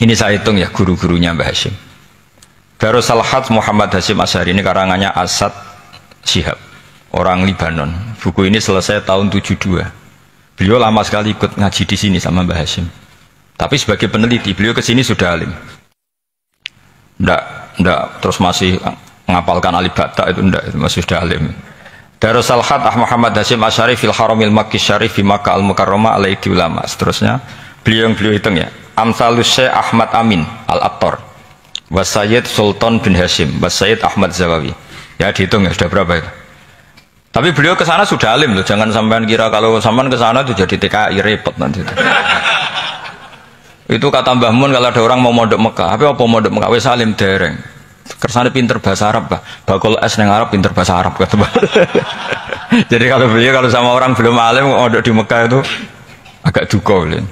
Ini saya hitung ya guru-gurunya Mbah Hashim. Darus Al-Hadz Muhammad Hashim Asy'ari ini karangannya Asad Syihab, orang Libanon. Buku ini selesai tahun 72. Beliau lama sekali ikut ngaji di sini sama Mbah Hashim. Tapi sebagai peneliti, beliau ke sini sudah alim. Ndak terus masih ngapalkan alif bata itu ndak, itu masih sudah alim. Darus Al-Hadz Muhammad Hashim Asy'ari fil Haramil Makki Syarif fi Makkah Al-Mukarramah alaihi ulama. Seterusnya beliau hitung ya. Amsalus Syekh Ahmad Amin Al-Attar wa Sayyid Sultan bin Hashim wa Sayyid Ahmad Zawawi. Ya dihitung ya sudah berapa itu. Tapi beliau ke sana sudah alim loh. Jangan sampean kira kalau sampean ke sana itu jadi TKI repot nanti. Itu kata Mbah Mun kalau ada orang mau mondok Mekah. Apa mondok Mekah wis alim dereng. Kersane pinter bahasa Arab, Pak. Bakul es nang Arab pinter bahasa Arab kata Mbah. Jadi kalau beliau kalau sama orang belum alim mondok di Mekah itu agak duka beliau.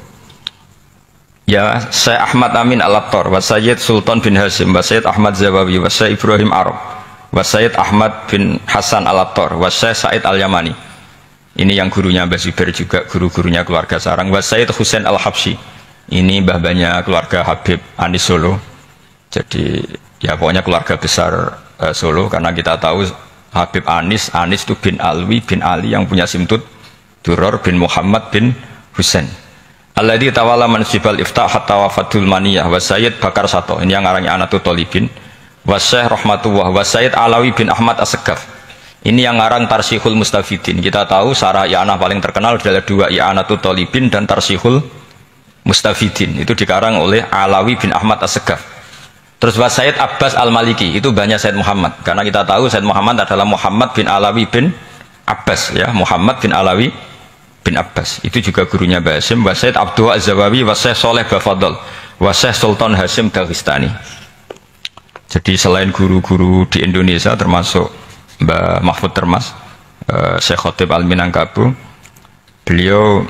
Ya, Syekh Ahmad Amin Al-Attar, wa Sayyid Sultan bin Hashim, wa Sayyid Ahmad Zawawi, wa Syekh Ibrahim Arab, wa Sayyid Ahmad bin Hasan Al-Attar, wa Syekh Said Al-Yamani. Ini yang gurunya Mbah Zubair juga, guru-gurunya keluarga sarang. Wa Sayyid Husain Al-Habsyi. Ini mbah-mbahnya keluarga Habib Anis Solo. Jadi ya pokoknya keluarga besar Solo, karena kita tahu Habib Anis itu bin Alwi bin Ali yang punya simtud Duror bin Muhammad bin Husain. Alladzi tawalla mansibal iftah hatta wafatul maniyah wa Sayyid Bakar Sato. Ini yang arangnya Anatul Tolibin. Wa Syekh Rahmatullah wa Sayyid Alawi bin Ahmad As-Segaf. Ini yang ngarang Tarsihul Mustafidin. Kita tahu sarah i'anah paling terkenal adalah dua, I'anatul Tolibin dan Tarsihul Mustafidin. Itu dikarang oleh Alawi bin Ahmad As-Segaf. Terus wa Sayyid Abbas Al-Maliki, itu banyak Sayyid Muhammad. Karena kita tahu Sayyid Muhammad adalah Muhammad bin Alawi bin Abbas, ya, Muhammad bin Alawi bin Abbas. Itu juga gurunya Mbah Hashim. Wa Sayyid Abdul Az-Zawawi wa Syekh Soleh Bafadl wa Syekh Sultan Hashim Daghestani. Jadi selain guru-guru di Indonesia termasuk Mbah Mahfud Termas, Syekh Khotib Al-Minangkabu, beliau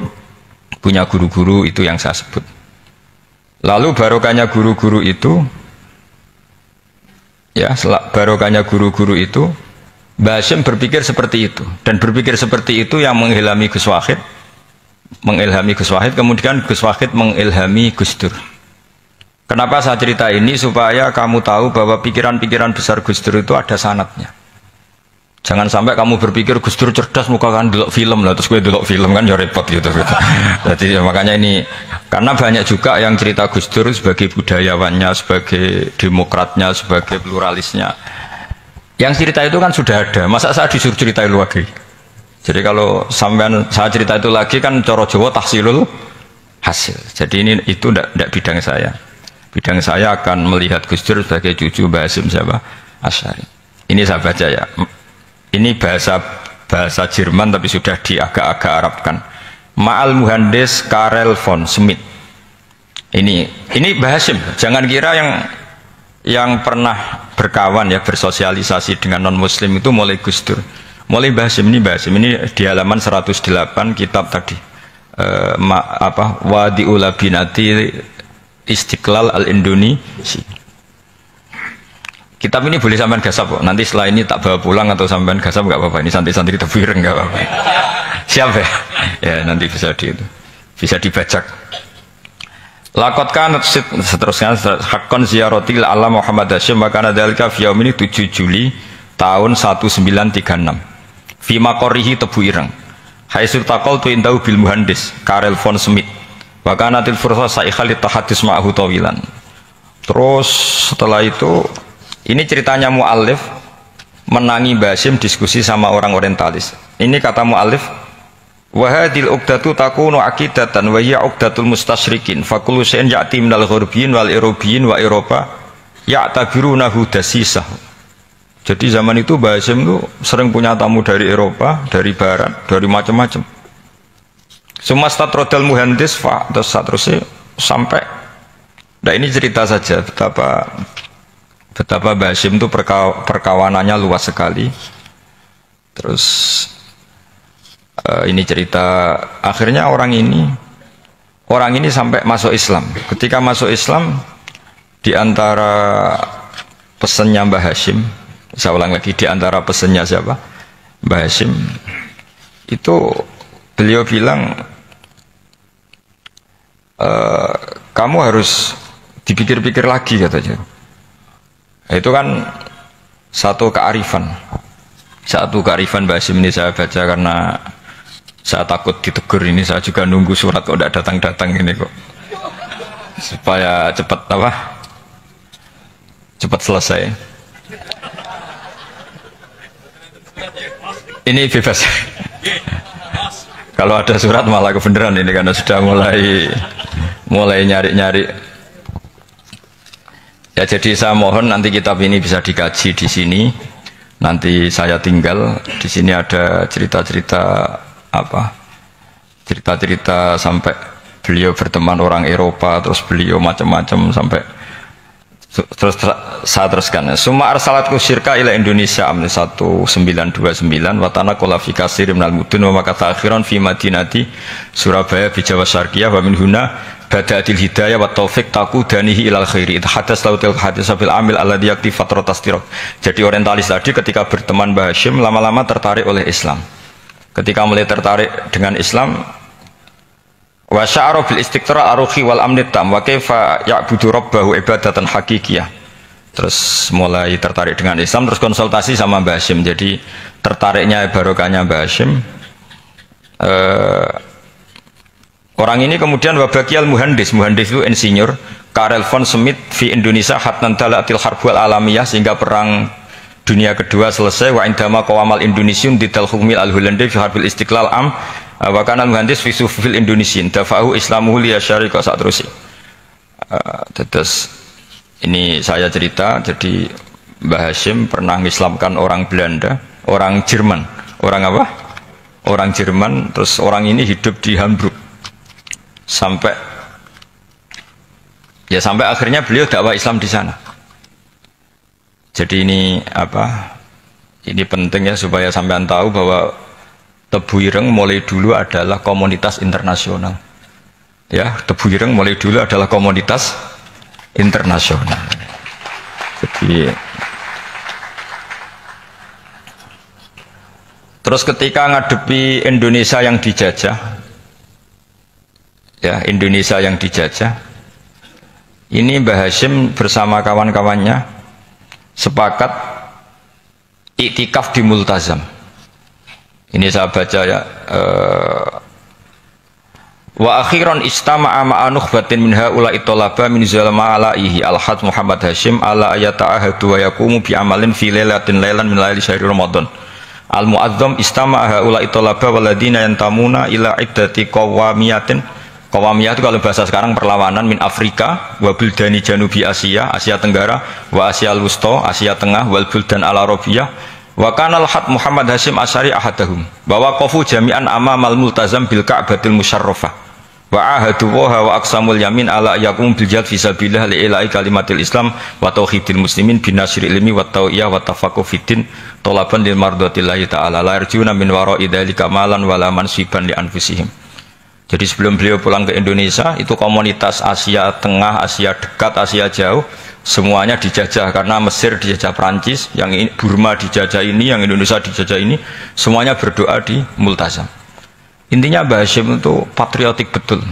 punya guru-guru itu yang saya sebut. Lalu barokahnya guru-guru itu, ya, barokahnya guru-guru itu, Mbah Hashim berpikir seperti itu, dan berpikir seperti itu yang mengilhami Gus Wahid, kemudian Gus Wahid mengilhami Gus Dur. Kenapa saya cerita ini? Supaya kamu tahu bahwa pikiran-pikiran besar Gus Dur itu ada sanadnya. Jangan sampai kamu berpikir Gus Dur cerdas, muka kan delok film lah, terus gue delok film kan ya repot gitu. Jadi makanya ini, karena banyak juga yang cerita Gus Dur sebagai budayawannya, sebagai demokratnya, sebagai pluralisnya. Yang cerita itu kan sudah ada, masa saya disuruh cerita itu lagi? Jadi kalau sampean saya cerita itu lagi kan coro Jawa tahsilul hasil. Jadi ini itu tidak bidang saya. Bidang saya akan melihat Gus Dur sebagai cucu Mbah Hashim siapa? Asy'ari. Ini saya baca ya. Ini bahasa Jerman tapi sudah diagak-agak Arabkan. Ma'al Muhandis Karel von Schmidt. Ini Mbah Hashim. Jangan kira yang pernah berkawan ya, bersosialisasi dengan non muslim itu mulai Gus Dur, mulai Mbah Hashim. Ini di halaman 108 kitab tadi, Wadi'ul Binati Istiqlal Al-Indonesia. Kitab ini boleh sampean gasap kok. Nanti setelah ini tak bawa pulang atau sampean gasap nggak apa-apa. Ini santri-santri tebireng nggak apa-apa. Siap ya? Ya nanti bisa dibajak. Lakot kan seterusnya hakon ziaratil alam Muhammad Hashim maka nadalika fi yaum ini 7 Juli tahun 1936 fi maqorihi Tebu Ireng haitsu taqaltu indahu bil muhandis Karel von Schmidt wa kanatil fursa saikhal tahadus ma'hu tawilan. Terus setelah itu ini ceritanya muallif menangi Mbah Hashim diskusi sama orang orientalis. Ini kata muallif, wa hadhil uqdatu takunu aqidatan wa hiya uqdatul mustasyrikin fa kullu shay'in ya'ti minal ghurbiyin wal irobiyyin wa Eropa ya'tabirunahu dasisah. Jadi zaman itu Mbah Hashim itu sering punya tamu dari Eropa, dari barat, dari macam-macam. Sumastatrodal muhandis fa terus seterusnya sampai. Nah ini cerita saja betapa Mbah Hashim itu perkawanannya luas sekali. Terus ini cerita akhirnya orang ini sampai masuk Islam. Ketika masuk Islam, di antara pesannya Mbah Hashim, saya ulang lagi, di antara pesannya siapa? Mbah Hashim itu beliau bilang, kamu harus dipikir-pikir lagi katanya. Itu kan satu kearifan Mbak Hasyim ini saya baca karena saya takut ditegur ini. Saya juga nunggu surat kok tidak datang-datang ini kok, supaya cepat selesai. Ini bebas. Kalau ada surat malah kebenaran ini karena sudah mulai nyari-nyari. Ya, jadi saya mohon nanti kitab ini bisa dikaji di sini. Nanti saya tinggal di sini ada cerita-cerita sampai beliau berteman orang Eropa, terus beliau macam-macam sampai terus saya teruskan. Summa arsalatku syirka ila Indonesia amni 1929 watana kola fi kasir minal mudun wa makata akhiran fi madinati Surabaya bi Jawa Syarqiyah wa min huna bada'atil hidayah wa taufiq taqudanihi ilal khairi. Hadas lautil hadis bil amil alladhi yakti fatratas tiraq. Jadi orientalis tadi ketika berteman Mbah Hasyim lama-lama tertarik oleh Islam. Ketika mulai tertarik dengan Islam, wa sya'ara bil istiqra aruhi wal amni tam wa kaifa ya'budu rabbahu ibadatan hakikiyah. Terus mulai tertarik dengan Islam, terus konsultasi sama Mbah Hasyim. Jadi tertariknya barokahnya Mbah Hasyim. Orang ini kemudian wabaki al-muhandis itu insinyur Karel von Schmidt di Indonesia hatnan dalatil harbul alamiyah, sehingga perang dunia kedua selesai. Wa indama qawamal indonesiun didal hukmil al-Hollande fi harbil istiqlal am wa kana al-muhandis fi sufil indonesian dafahu islamuhu li asyarika saat terus. Terus ini saya cerita, jadi Mbah Hasyim pernah mengislamkan orang Belanda, orang Jerman. Orang apa? Orang Jerman. Terus orang ini hidup di Hamburg sampai akhirnya beliau dakwah Islam di sana. Jadi ini ini penting ya supaya sampean tahu bahwa Tebu Ireng mulai dulu adalah komunitas internasional. Ya, Tebu Ireng mulai dulu adalah komunitas internasional. Jadi terus ketika ngadepi Indonesia yang dijajah, Indonesia yang dijajah, ini Mbah Hasyim bersama kawan-kawannya sepakat iktikaf di Multazam. Ini saya baca ya. Wa akhiran istama'a ma'a nukhbatin min haula'i talaba min zalama alaihi al-had Muhammad Hasyim ala ayata'ahadu wa yaqumu bi amalin fi lailatin lailan min laili syahri Ramadan. Al-mu'azzam istama'a haula'i talaba waladina yantamuna ila iddati qawamiyatin. Qawamiyah itu kalau bahasa sekarang perlawanan min Afrika wa buldani janubi Asia, Asia Tenggara, wa Asia Wusta, Asia Tengah, wal buldan al Arabiyah. Wa kana al-had Muhammad Hasyim asyari ahadahum. Bahwa qafu jami'an amamal multazam bil Ka'batil musyarrafah. Wa ahadu wa aqsamul yamin ala yakum bil jihad fi sabilillah li ilahi kalimatil Islam wa tauhidil muslimin bin nasril ilmi wa tawiyah wa tafaqquh fiddin talaban lil mardatillahi ta'ala la yarjuna min wara'i dzalika malan wala mansiban li anfusihim. Jadi sebelum beliau pulang ke Indonesia, itu komunitas Asia Tengah, Asia Dekat, Asia Jauh, semuanya dijajah karena Mesir dijajah Prancis, yang ini, Burma dijajah ini, yang Indonesia dijajah ini, semuanya berdoa di Multazam. Intinya Mbah Hasyim itu patriotik betul.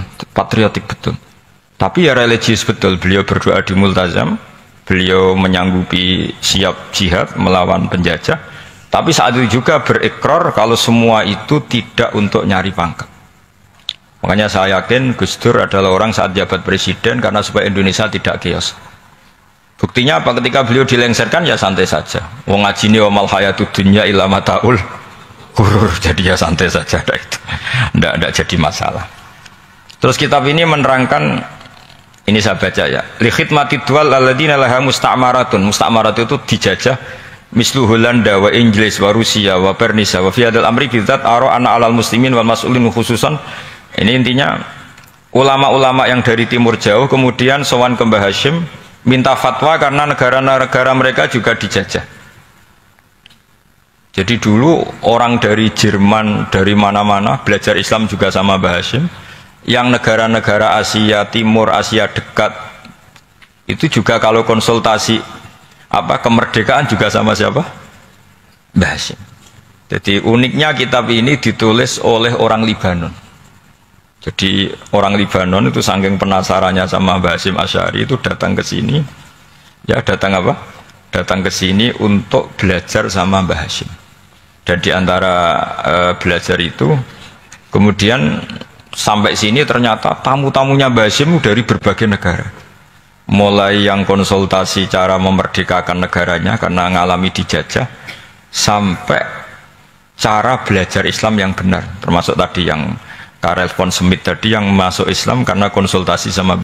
Tapi ya religius betul. Beliau berdoa di Multazam, beliau menyanggupi siap jihad melawan penjajah. Tapi saat itu juga berikrar kalau semua itu tidak untuk nyari pangkat. Makanya saya yakin Gus Dur adalah orang saat jabat presiden karena supaya Indonesia tidak chaos. Buktinya apa? Ketika beliau dilengsarkan ya santai saja. Wong ngajine wa mal hayatud dunya illa mataul ghurur. Jadi ya santai saja itu. Enggak jadi masalah. Terus kitab ini menerangkan, ini saya baca ya. Li khidmatid duwal alladziina laha musta'maratun. Musta'marat itu dijajah mislu Holanda wa Inggris wa Rusia wa Pernisa wa fi hadzal amri bidzat ara ana alal muslimin wal mas'ulin khususan. Ini intinya ulama-ulama yang dari timur jauh kemudian sowan ke Mbah Hasyim minta fatwa karena negara-negara mereka juga dijajah. Jadi dulu orang dari Jerman, dari mana-mana belajar Islam juga sama Mbah Hasyim. Yang negara-negara Asia Timur, Asia Dekat itu juga kalau konsultasi kemerdekaan juga sama siapa? Mbah Hasyim. Jadi uniknya kitab ini ditulis oleh orang Libanon. Jadi orang Libanon itu saking penasarannya sama Mbah Hasyim Asy'ari itu datang ke sini. Ya datang apa? Datang ke sini untuk belajar sama Mbah Hasyim. Dan di antara belajar itu kemudian sampai sini ternyata tamu-tamunya Mbah Hasyim dari berbagai negara. Mulai yang konsultasi cara memerdekakan negaranya karena ngalami dijajah, sampai cara belajar Islam yang benar, termasuk tadi yang Karel von Schmidt tadi yang masuk Islam karena konsultasi sama